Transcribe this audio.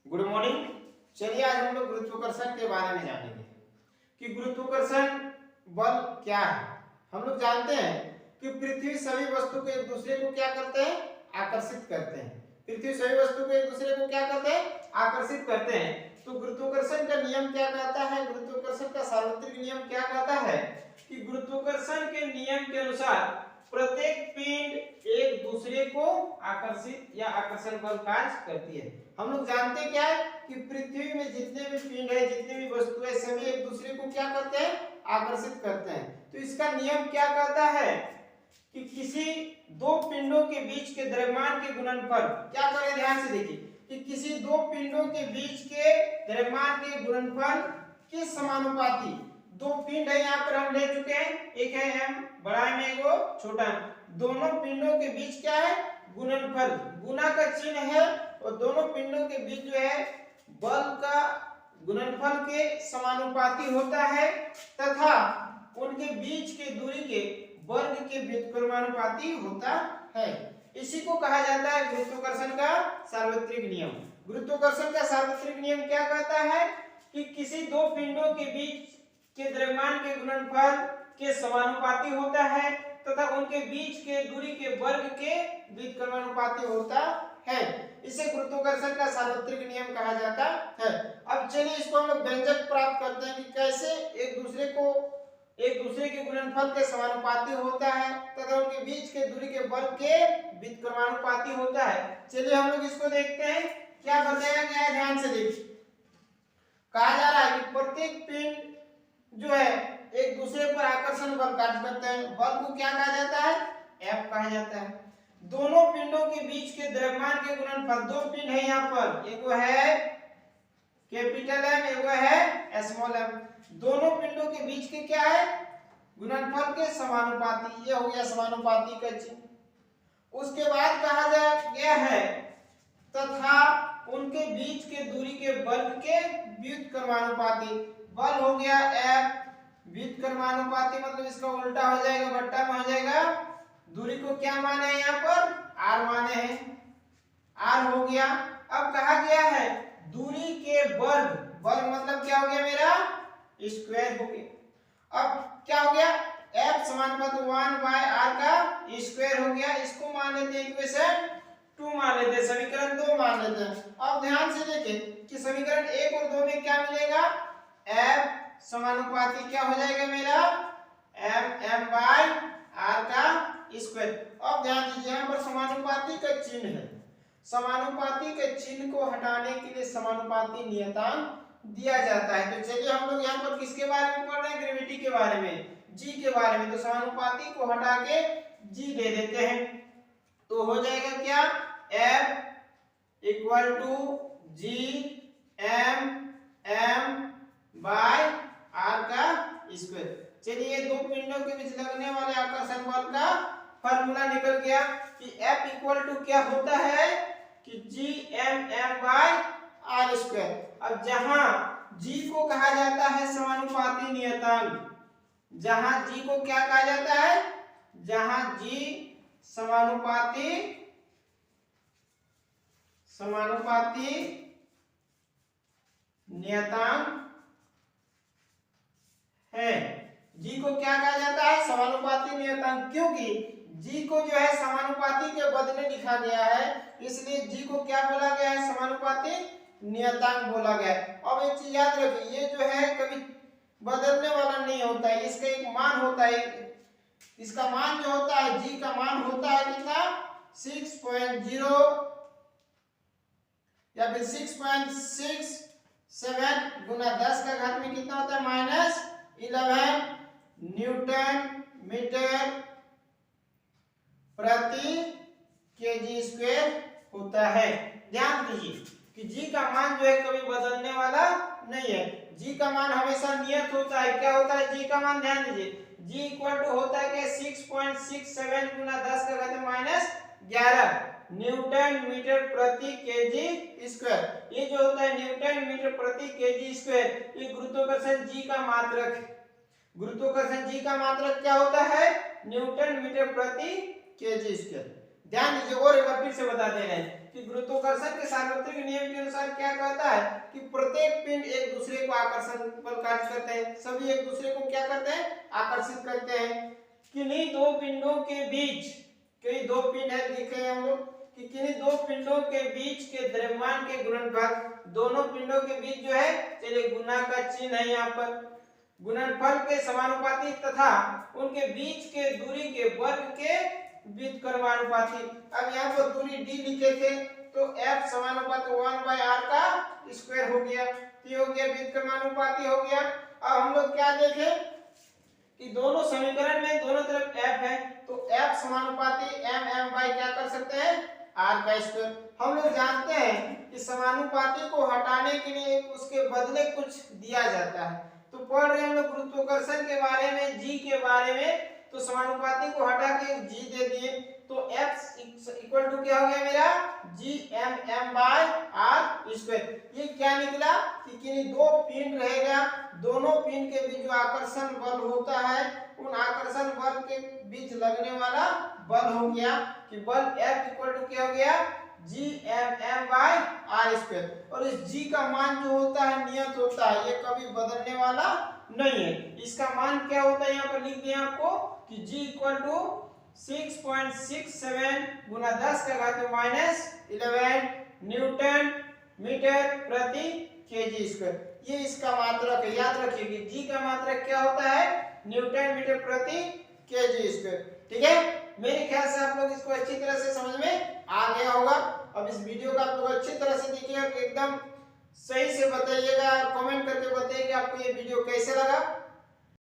Good morning. चलिए आज हम लोग गुरुत्वाकर्षण के बारे में जानेंगे कि गुरुत्वाकर्षण बल क्या है। हम लोग जानते हैं कि पृथ्वी सभी वस्तु को एक दूसरे को क्या करते हैं, आकर्षित करते हैं। पृथ्वी सभी वस्तु को एक दूसरे को क्या करते हैं, आकर्षित करते हैं। तो गुरुत्वाकर्षण का नियम क्या कहता है, गुरुत्वाकर्षण का सार्वत्रिक नियम क्या कहता है कि गुरुत्वाकर्षण के नियम के अनुसार प्रत्येक पिंड एक दूसरे को आकर्षित या आकर्षण बल कार्य करती है। हम लोग जानते क्या है कि पृथ्वी में जितने भी पिंड है, जितने भी वस्तु है, सभी एक दूसरे को क्या करते हैं, आकर्षित करते हैं। तो इसका नियम क्या कहता है कि किसी दो पिंडों के बीच के द्रव्यमान के गुणनफल, क्या करें ध्यान से देखिए कि किसी दो पिंडों के बीच के द्रव्यमान के गुणनफल के समानुपाती दो पिंड है। यहाँ पर हम ले चुके हैं, एक है m बड़ा m, एक छोटा m। दोनों पिंडों के बीच क्या है, गुणनफल, गुना का चिन्ह है और दोनों पिंडों के बीच जो है बल का गुणनफल के समानुपाती होता है तथा उनके बीच के दूरी के वर्ग के व्युत्क्रमानुपाती होता है। इसी को कहा जाता है गुरुत्वाकर्षण का सार्वत्रिक नियम। गुरुत्वाकर्षण का सार्वत्रिक नियम क्या कहता है कि किसी दो पिंडों के बीच के द्रव्यमान के गुणनफल के समानुपाती होता है तथा उनके बीच के दूरी के वर्ग के व्युत्क्रमानुपाती होता है। इसे गुरुत्वाकर्षण का सार्वत्रिक नियम कहा जाता है। अब चलिए इसको हम लोग व्यंजक प्राप्त करते हैं कि कैसे एक दूसरे के गुणनफल के समानुपाती होता है तथा उनके बीच के दूरी के वर्ग के व्युत्क्रमानुपाती होता है। चलिए हम लोग इसको देखते हैं क्या बताया गया है, ध्यान से देखिए। कहा जा रहा है कि प्रत्येक पिंड जो है एक दूसरे पर आकर्षण बल कार्य करते हैं। बल को क्या कहा जाता है, F कहा जाता है। दोनों पिंडों के बीच के द्रव्यमान के गुणनफल, दो पिंड है यहाँ पर, एक है कैपिटल M, एक है स्मॉल m। दोनों पिंडों के बीच के क्या है, गुणनफल के समानुपाती, ये हो गया समानुपाती का चिन्ह। उसके बाद कहा गया है तथा उनके बीच के दूरी के वर्ग के व्युत्क्रमानुपाती। बल हो गया F, व्युत्क्रमानुपाती मतलब इसका उल्टा हो जाएगा, बट्टा में हो जाएगा। दूरी को क्या माने हैं यहाँ पर, r माने हैं, r हो गया। अब कहा गया है दूरी के वर्ग, वर्ग मतलब क्या हो गया मेरा, स्क्वायर हो गया। अब क्या हो गया, F समानुपाती 1/r का स्क्वायर हो गया। इसको मान लेते हैं इक्वेशन 2 मान लेते हैं, समीकरण 2 मान लेते हैं। अब ध्यान से देखें कि समीकरण 1 और 2 में क्या मिलेगा, F समानुपाती क्या हो जाएगा मेरा, m/r का स्क्वायर। अब ध्यान दीजिए यहाँ पर समानुपाती का चिन्ह है, समानुपाती के चिन्ह को हटाने के लिए समानुपाती नियतांक दिया जाता है। तो चलिए हम लोग यहाँ पर किसके बारे में पढ़ रहे हैं, ग्रेविटी के बारे में, g के बारे में। तो समानुपाती को हटा के g दे देते हैं तो हो जाएगा क्या, F = g m/r का स्क्वायर। चलिए दो पिंडों के बीच लगने वाले आकर्षण बल का फॉर्मूला निकल गया कि F = क्या होता है कि g/m/r²। अब जहां g को कहा जाता है समानुपाती नियतांक, जहां g को क्या कहा जाता है, जहां g समानुपाती नियतांक है, g को क्या कहा जाता है, समानुपाती नियतांक। क्योंकि g को जो है समानुपाती के बदले लिखा गया है, इसलिए g को क्या बोला गया है, समानुपाती नियतांक बोला गया है। अब एक चीज याद रखिए, ये जो है कभी बदलने वाला नहीं होता है, इसका एक मान होता है। इसका मान जो होता है, g का मान होता है कितना, 6.0 या फिर 6.67 गुना 10 का घात में कितना होता है, -11 न्यूटन मीटर प्रति केजी स्क्वायर होता है। ध्यान दीजिए कि g का मान जो है कभी बदलने वाला नहीं है, g का मान हमेशा नियत होता है। क्या होता है g का मान, ध्यान दीजिए, g = होता है कि 6.67 गुना 10 का घात में -11 न्यूटन मीटर प्रति केजी स्क्वायर। ये जो होता है न्यूटन मीटर प्रति केजी स्क्वायर, ये गुरुत्वाकर्षण g का मात्रक है। गुरुत्वाकर्षण g का मात्रक क्या होता है, न्यूटन मीटर प्रति केजी स्क्वायर। ध्यान दीजिए और एक बार फिर से बता दे रहे हैं कि गुरुत्वाकर्षण के सार्वत्रिक नियम के अनुसार क्या कहता है कि प्रत्येक पिंड एक दूसरे को आकर्षण बल कार्य करते हैं, सभी एक दूसरे को क्या करते हैं, आकर्षित करते हैं। किन्हीं दो पिंडों के बीच, कई दो पिंड है लिखे हैं हम लोग कि किन्हीं दो पिंडों के बीच के द्रव्यमान के गुणनफल, दोनों पिंडों के बीच जो है, चलिए गुना का चिन्ह है यहाँ पर, गुणनफल के समानुपाती तथा उनके बीच के दूरी के वर्ग के व्युत्क्रमानुपाती। अब यहाँ पर दूरी d लिखे थे तो f समानुपाती 1/r का स्क्वायर हो गया, ये हो गया व्युत्क्रमानुपाती हो गया। अब हम लोग क्या देखें कि दोनों समीकरण में दोनों तरफ f है तो f समानुपाती m/m क्या कर सकते हैं, r का स्क्वायर। हम लोग जानते हैं कि समानुपाती को हटाने के लिए उसके बदले कुछ दिया जाता है, तो पढ़ रहे हम लोग गुरुत्वाकर्षण के बारे में, g के बारे में, तो समानुपाती को हटा के g दे दिए तो f इक्वल टू क्या हो गया मेरा, gmm/r स्क्वायर। ये क्या निकला कि किन्हीं दो पिंड रहेगा, दोनों पिंड के बीच जो आकर्षण बल होता है उन आकर्षण बल के बीच लगने वाला बल हो गया कि बल F इक्वल टू क्या हो गया, gmm/r स्क्वायर। और इस g का मान जो होता है नियत होता है, ये कभी बदलने वाला नहीं है। इसका मान क्या होता है यहाँ पर लिख दिया आपको कि g इक्वल टू 6.67 गुना 10⁻⁻11 न्यूटन मीटर प्रति केजी स्क्वायर। ये इसका मात्रक है, याद रखिए कि g का मात्रक क्या होता है, न्यूटन मीटर प्रति केजी स्क्वायर। ठीक है, मेरे ख्याल से आप लोग इसको अच्छी तरह से समझ में आ गया होगा। अब इस वीडियो को आप लोग अच्छी तरह से देखिएगा, एकदम सही से बताइएगा और कमेंट करके बताइए कि आपको ये वीडियो कैसे लगा।